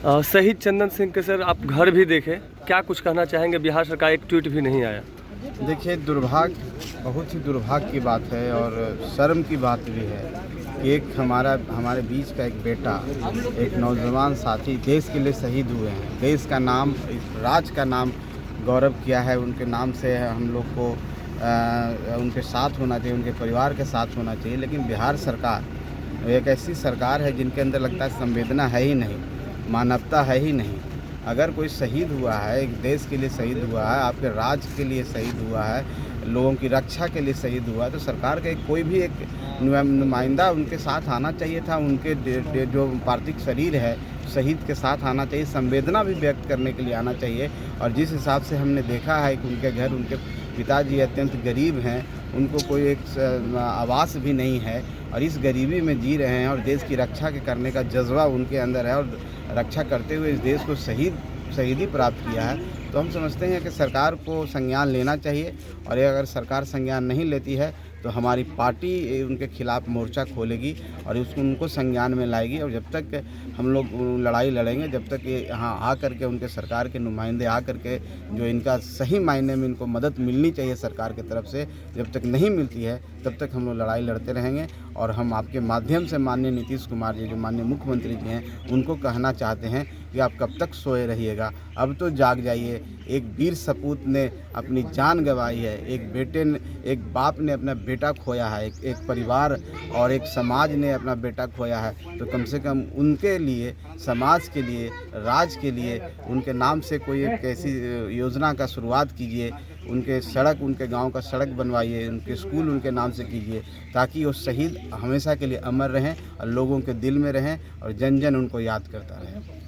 शहीद चंदन सिंह के सर आप घर भी देखे, क्या कुछ कहना चाहेंगे? बिहार सरकार एक ट्वीट भी नहीं आया। देखिए, दुर्भाग्य, बहुत ही दुर्भाग्य की बात है और शर्म की बात भी है कि एक हमारे बीच का एक बेटा, एक नौजवान साथी देश के लिए शहीद हुए हैं। देश का नाम, राज्य का नाम गौरव किया है, उनके नाम से हम लोग को उनके साथ होना चाहिए, उनके परिवार के साथ होना चाहिए। लेकिन बिहार सरकार एक ऐसी सरकार है जिनके अंदर लगता है संवेदना है ही नहीं, मानवता है ही नहीं। अगर कोई शहीद हुआ है, एक देश के लिए शहीद हुआ है, आपके राज्य के लिए शहीद हुआ है, लोगों की रक्षा के लिए शहीद हुआ है, तो सरकार का कोई भी एक नुमाइंदा उनके साथ आना चाहिए था। उनके जो पार्थिव शरीर है शहीद के साथ आना चाहिए, संवेदना भी व्यक्त करने के लिए आना चाहिए। और जिस हिसाब से हमने देखा है कि उनके घर, उनके पिताजी अत्यंत गरीब हैं, उनको कोई एक आवास भी नहीं है और इस गरीबी में जी रहे हैं और देश की रक्षा के करने का जज्बा उनके अंदर है और रक्षा करते हुए इस देश को शहीदी प्राप्त किया है। तो हम समझते हैं कि सरकार को संज्ञान लेना चाहिए और अगर सरकार संज्ञान नहीं लेती है तो हमारी पार्टी उनके खिलाफ मोर्चा खोलेगी और उनको संज्ञान में लाएगी। और जब तक हम लोग लड़ाई लड़ेंगे, जब तक ये यहाँ आ करके उनके सरकार के नुमाइंदे आ करके जो इनका सही मायने में इनको मदद मिलनी चाहिए सरकार की तरफ से, जब तक नहीं मिलती है तब तक हम लोग लड़ाई लड़ते रहेंगे। और हम आपके माध्यम से माननीय नीतीश कुमार जी, जो माननीय मुख्यमंत्री जी हैं, उनको कहना चाहते हैं कि आप कब तक सोए रहिएगा, अब तो जाग जाइए। एक वीर सपूत ने अपनी जान गंवाई है, एक बाप ने अपना बेटा खोया है, एक परिवार और एक समाज ने अपना बेटा खोया है। तो कम से कम उनके लिए, समाज के लिए, राज्य के लिए उनके नाम से कोई एक ऐसी योजना का शुरुआत कीजिए। उनके गांव का सड़क बनवाइए, उनके स्कूल उनके नाम से कीजिए, ताकि वो शहीद हमेशा के लिए अमर रहें और लोगों के दिल में रहें और जन जन उनको याद करता रहे।